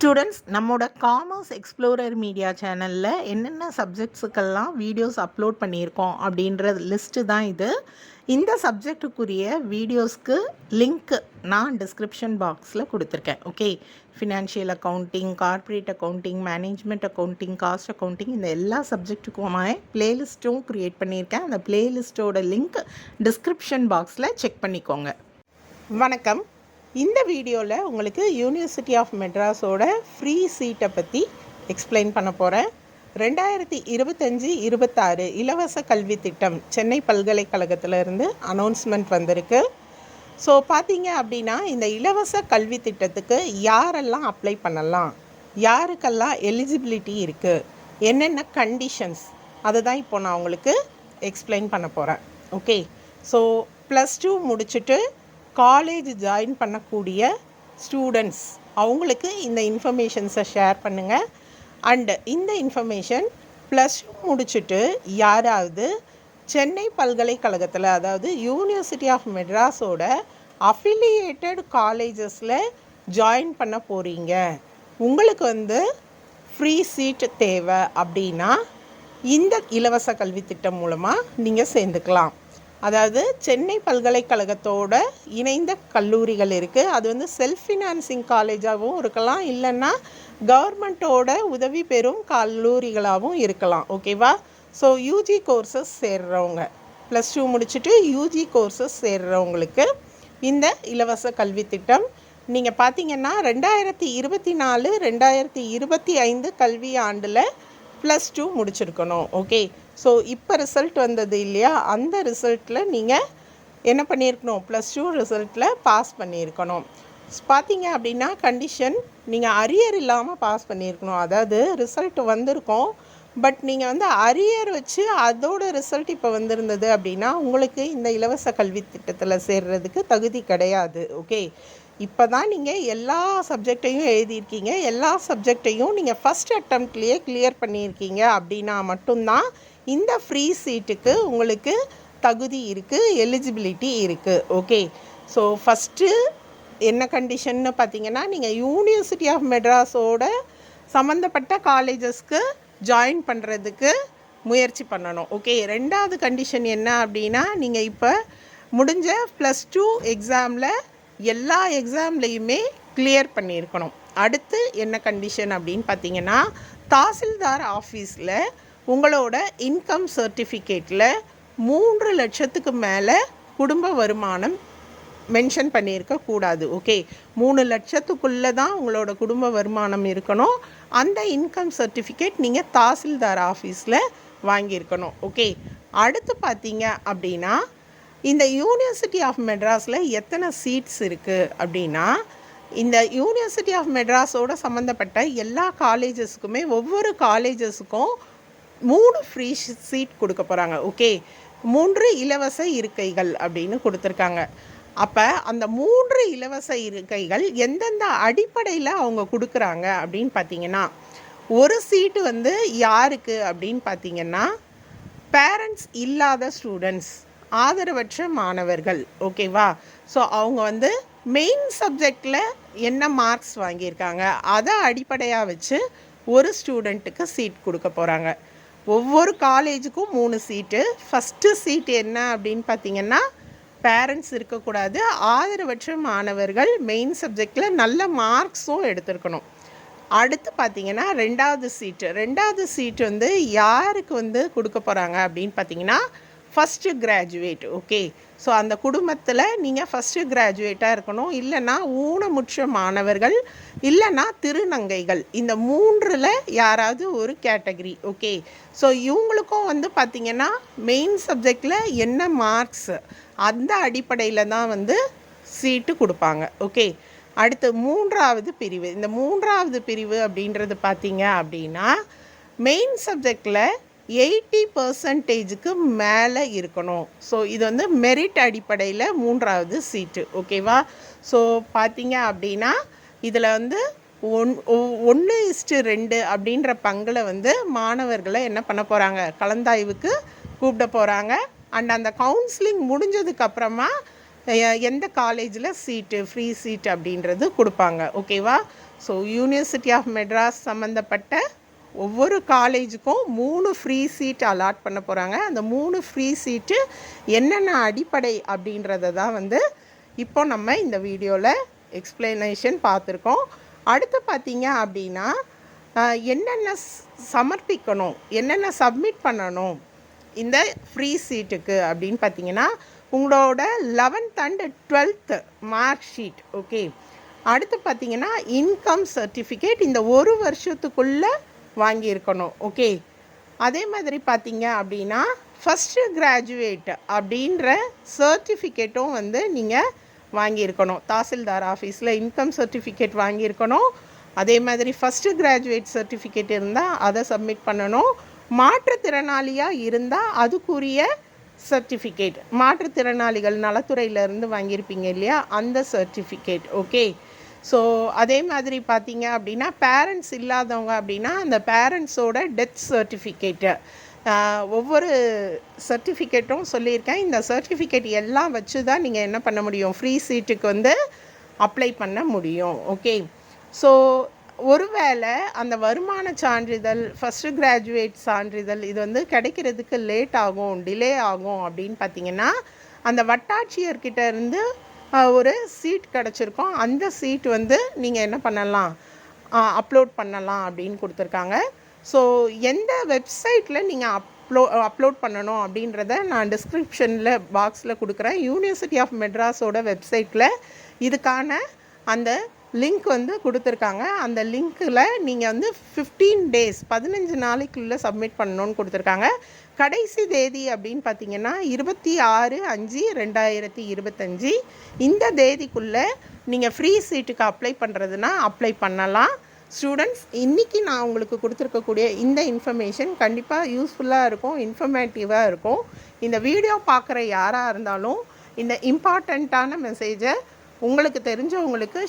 Students, நம்மோட commerce explorer media சேனலில் என்னென்ன சப்ஜெக்ட்ஸுக்கெல்லாம் வீடியோஸ் அப்லோட் பண்ணியிருக்கோம் அப்படின்ற லிஸ்ட்டு தான் இது. இந்த சப்ஜெக்டுக்குரிய வீடியோஸ்க்கு லிங்க் நான் டிஸ்கிரிப்ஷன் பாக்ஸில் கொடுத்துருக்கேன். Okay, financial accounting, corporate accounting, management accounting, cost accounting, இந்த எல்லா சப்ஜெக்ட்டுக்குமே ப்ளேலிஸ்ட்டும் க்ரியேட் பண்ணியிருக்கேன். அந்த ப்ளேலிஸ்ட்டோட லிங்க் டிஸ்கிரிப்ஷன் பாக்ஸில் செக் பண்ணிக்கோங்க. வணக்கம். இந்த வீடியோவில் உங்களுக்கு யூனிவர்சிட்டி ஆஃப் மெட்ராஸோட ஃப்ரீ சீட்டை பற்றி எக்ஸ்பிளைன் பண்ண போகிறேன். 2025-26 இலவச கல்வி திட்டம் சென்னை பல்கலைக்கழகத்திலேருந்து அனௌன்ஸ்மெண்ட் வந்திருக்கு. ஸோ பார்த்தீங்க அப்படின்னா, இந்த இலவச கல்வி திட்டத்துக்கு யாரெல்லாம் அப்ளை பண்ணலாம், யாருக்கெல்லாம் எலிஜிபிலிட்டி இருக்குது, என்னென்ன கண்டிஷன்ஸ், அதை தான் இப்போ நான் உங்களுக்கு எக்ஸ்பிளைன் பண்ண போகிறேன். ஓகே, ஸோ +2 முடிச்சுட்டு காலேஜ் ஜாயின் பண்ணக்கூடிய ஸ்டூடெண்ட்ஸ் அவங்களுக்கு இந்த இன்ஃபர்மேஷன்ஸை ஷேர் பண்ணுங்கள். அண்டு இந்த இன்ஃபர்மேஷன் +2 முடிச்சுட்டு யாராவது சென்னை பல்கலைக்கழகத்தில், அதாவது யூனிவர்சிட்டி ஆஃப் மெட்ராஸோட அஃபிலியேட்டட் காலேஜஸில் ஜாயின் பண்ண போகிறீங்க, உங்களுக்கு ஃப்ரீ சீட் தேவை அப்படின்னா இந்த இலவச கல்வி திட்டம் மூலமாக நீங்கள் சேர்ந்துக்கலாம். அதாவது சென்னை பல்கலைக்கழகத்தோட இணைந்த கல்லூரிகள் இருக்குது. அது செல்ஃப் ஃபினான்சிங் காலேஜாகவும் இருக்கலாம், இல்லைன்னா கவர்மெண்ட்டோட உதவி பெறும் கல்லூரிகளாகவும் இருக்கலாம். ஓகேவா? ஸோ யூஜி கோர்சஸ் சேர்றவங்க, +2 முடிச்சுட்டு யூஜி கோர்சஸ் சேர்றவங்களுக்கு இந்த இலவச கல்வி திட்டம் நீங்கள் பார்த்தீங்கன்னா 2024-2025 கல்வி ஆண்டில் +2 முடிச்சிருக்கணும். ஓகே, ஸோ இப்போ ரிசல்ட் வந்தது இல்லையா, அந்த ரிசல்ட்டில் நீங்கள் என்ன பண்ணியிருக்கணும், +2 ரிசல்ட்டில் பாஸ் பண்ணியிருக்கணும். பார்த்தீங்க அப்படின்னா கண்டிஷன், நீங்கள் அரியர் இல்லாமல் பாஸ் பண்ணியிருக்கணும். அதாவது ரிசல்ட் வந்திருக்கோம், பட் நீங்கள் அரியர் வச்சு அதோட ரிசல்ட் இப்போ வந்திருந்தது அப்படின்னா உங்களுக்கு இந்த இலவச கல்வி திட்டத்தில் சேர்றதுக்கு தகுதி கிடையாது. ஓகே, இப்போ தான் நீங்கள் எல்லா சப்ஜெக்டையும் எழுதியிருக்கீங்க, எல்லா சப்ஜெக்டையும் நீங்கள் ஃபஸ்ட் அட்டம்ப்ட்லேயே கிளியர் பண்ணியிருக்கீங்க அப்படின்னா மட்டும்தான் இந்த ஃப்ரீ சீட்டுக்கு உங்களுக்கு தகுதி இருக்குது, எலிஜிபிலிட்டி இருக்குது. ஓகே, ஸோ ஃபஸ்ட்டு என்ன கண்டிஷன்னு பார்த்தீங்கன்னா, நீங்கள் யூனிவர்சிட்டி ஆஃப் மெட்ராஸோட சம்மந்தப்பட்ட காலேஜஸ்க்கு ஜாயின் பண்ணுறதுக்கு முயற்சி பண்ணணும். ஓகே, ரெண்டாவது கண்டிஷன் என்ன அப்படின்னா, நீங்கள் இப்போ முடிஞ்ச +2 எக்ஸாமில் எல்லா எக்ஸாம்லேயுமே கிளியர் பண்ணியிருக்கணும். அடுத்து என்ன கண்டிஷன் அப்படின்னு பார்த்தீங்கன்னா, தாசில்தார் ஆஃபீஸில் உங்களோட இன்கம் சர்டிஃபிகேட்டில் 3 லட்சத்துக்கு மேலே குடும்ப வருமானம் மென்ஷன் பண்ணியிருக்கக்கூடாது. ஓகே, 3 லட்சத்துக்குள்ளே தான் உங்களோட குடும்ப வருமானம் இருக்கணும். அந்த இன்கம் சர்டிஃபிகேட் நீங்கள் தாசில்தார் ஆஃபீஸில் வாங்கியிருக்கணும். ஓகே, அடுத்து பார்த்தீங்க அப்படின்னா, இந்த யூனிவர்சிட்டி ஆஃப் மெட்ராஸில் எத்தனை சீட்ஸ் இருக்குது அப்படின்னா, இந்த யூனிவர்சிட்டி ஆஃப் மெட்ராஸோட சம்மந்தப்பட்ட எல்லா காலேஜஸுக்குமே ஒவ்வொரு காலேஜஸுக்கும் 3 ஃப்ரீ சீட் கொடுக்க போகிறாங்க. ஓகே, 3 இலவச இருக்கைகள் அப்படின்னு கொடுத்துருக்காங்க. அப்போ அந்த 3 இலவச இருக்கைகள் எந்தெந்த அடிப்படையில் அவங்க கொடுக்குறாங்க அப்படின்னு பார்த்தீங்கன்னா, ஒரு சீட்டு யாருக்கு அப்படின்னு பார்த்தீங்கன்னா, பேரண்ட்ஸ் இல்லாத ஸ்டூடெண்ட்ஸ், ஆதரவற்ற மாணவர்கள். ஓகேவா? ஸோ அவங்க மெயின் சப்ஜெக்டில் என்ன மார்க்ஸ் வாங்கியிருக்காங்க அதை அடிப்படையாக வச்சு ஒரு ஸ்டூடெண்ட்டுக்கு சீட் கொடுக்க போகிறாங்க. ஒவ்வொரு காலேஜுக்கும் 3 சீட்டு. ஃபஸ்ட்டு சீட் என்ன அப்படின்னு பார்த்தீங்கன்னா, பேரண்ட்ஸ் இருக்கக்கூடாது, ஆதரவற்ற மாணவர்கள், மெயின் சப்ஜெக்டில் நல்ல மார்க்ஸும் எடுத்துருக்கணும். அடுத்து பார்த்தீங்கன்னா ரெண்டாவது சீட்டு யாருக்கு கொடுக்க போகிறாங்க அப்படின்னு பார்த்தீங்கன்னா, ஃபஸ்ட்டு கிராஜுவேட். ஓகே, ஸோ அந்த குடும்பத்தில் நீங்கள் ஃபஸ்ட்டு கிராஜுவேட்டாக இருக்கணும், இல்லைன்னா ஊனமுற்ற மாணவர்கள், இல்லைன்னா திருநங்கைகள், இந்த 3ல் யாராவது ஒரு கேட்டகரி. ஓகே, ஸோ இவங்களுக்கும் பார்த்தீங்கன்னா மெயின் சப்ஜெக்டில் என்ன மார்க்ஸ் அந்த அடிப்படையில் தான் சீட்டு கொடுப்பாங்க. ஓகே, அடுத்து 3வது பிரிவு. இந்த 3வது பிரிவு அப்படின்றது பார்த்தீங்க அப்படின்னா, மெயின் சப்ஜெக்டில் 80% மேலே இருக்கணும். ஸோ இது மெரிட் அடிப்படையில் 3வது சீட்டு. ஓகேவா? ஸோ பார்த்தீங்க அப்படின்னா இதில் 1:2 அப்படின்ற பங்கில் மாணவர்களை என்ன பண்ண போகிறாங்க, கலந்தாய்வுக்கு கூப்பிட போகிறாங்க. அண்ட் அந்த கவுன்சிலிங் முடிஞ்சதுக்கப்புறமா எந்த காலேஜில் சீட்டு ஃப்ரீ சீட் அப்படின்றது கொடுப்பாங்க. ஓகேவா? ஸோ யூனிவர்சிட்டி ஆஃப் மெட்ராஸ் சம்மந்தப்பட்ட ஒவ்வொரு காலேஜுக்கும் 3 ஃப்ரீ சீட் அலாட் பண்ண போகிறாங்க. அந்த 3 ஃப்ரீ சீட்டு என்னென்ன அடிப்படை அப்படின்றத தான் வந்து இப்போ நம்ம இந்த வீடியோவில் எக்ஸ்பிளனேஷன் பார்த்துருக்கோம். அடுத்து பார்த்தீங்க அப்படின்னா என்னென்ன சமர்ப்பிக்கணும், என்னென்ன சப்மிட் பண்ணணும் இந்த ஃப்ரீ சீட்டுக்கு அப்படின்னு பார்த்தீங்கன்னா, உங்களோட 11th and 12th mark sheet. Okay. அடுத்து பார்த்தீங்கன்னா இன்கம் சர்டிஃபிகேட் இந்த ஒரு வருஷத்துக்குள்ளே வாங்கியிருக்கணும். ஓகே. அதே மாதிரி பார்த்தீங்க அப்படின்னா ஃபஸ்ட்டு கிராஜுவேட் அப்படின்ற சர்டிஃபிகேட்டும் வந்து நீங்கள் வாங்கியிருக்கணும். தாசில்தார் ஆஃபீஸில் இன்கம் சர்டிஃபிகேட் வாங்கியிருக்கணும். அதே மாதிரி ஃபஸ்ட்டு கிராஜுவேட் சர்டிஃபிகேட் இருந்தால் அதை சப்மிட் பண்ணணும். மாற்றுத்திறனாளியாக இருந்தால் அதுக்குரிய சர்டிஃபிகேட், மாற்றுத்திறனாளிகள் நலத்துறையிலேருந்து வாங்கியிருப்பீங்க இல்லையா, அந்த சர்டிஃபிகேட். ஓகே. ஸோ அதே மாதிரி பார்த்தீங்க அப்படின்னா பேரண்ட்ஸ் இல்லாதவங்க அப்படின்னா அந்த பேரண்ட்ஸோட டெத் சர்டிஃபிகேட்டு, ஒவ்வொரு சர்டிஃபிகேட்டும் சொல்லியிருக்கேன். இந்த சர்டிஃபிகேட் எல்லாம் வச்சு தான் நீங்கள் என்ன பண்ண முடியும், ஃப்ரீ சீட்டுக்கு வந்து அப்ளை பண்ண முடியும். ஓகே. ஸோ ஒருவேளை அந்த வருமான சான்றிதழ், ஃபஸ்ட்டு கிராஜுவேட் சான்றிதழ் இது வந்து கிடைக்கிறதுக்கு லேட் ஆகும், டிலே ஆகும் அப்படின்னு பார்த்தீங்கன்னா, அந்த வட்டாட்சியர்கிட்ட இருந்து ஒரு சீட் கிடச்சிருக்கோம். அந்த சீட் வந்து நீங்கள் என்ன பண்ணலாம், அப்லோட் பண்ணலாம் அப்படின்னு கொடுத்துருக்காங்க. ஸோ எந்த வெப்சைட்டில் நீங்கள் அப்லோட் பண்ணணும் அப்படின்றத நான் டிஸ்கிரிப்ஷனில் பாக்ஸில் கொடுக்குறேன். யூனிவர்சிட்டி ஆஃப் மெட்ராஸோட வெப்சைட்டில் இதுக்கான அந்த லிங்க் வந்து கொடுத்துருக்காங்க. அந்த லிங்க்கில் நீங்கள் வந்து 15 days 15 நாளைக்குள்ளே சப்மிட் பண்ணணுன்னு கொடுத்துருக்காங்க. கடைசி தேதி அப்படின்னு பார்த்தீங்கன்னா 26/5/2025. இந்த தேதிக்குள்ளே நீங்கள் ஃப்ரீ சீட்டுக்கு அப்ளை பண்ணுறதுனா அப்ளை பண்ணலாம். ஸ்டூடெண்ட்ஸ், இன்றைக்கி நான் உங்களுக்கு கொடுத்துருக்கக்கூடிய இந்த இன்ஃபர்மேஷன் கண்டிப்பாக யூஸ்ஃபுல்லாக இருக்கும், இன்ஃபர்மேட்டிவாக இருக்கும். இந்த வீடியோ பார்க்குற யாராக இருந்தாலும் இந்த இம்பார்ட்டண்ட்டான மெசேஜை உங்களுக்கு தெரிஞ்சவங்களுக்கு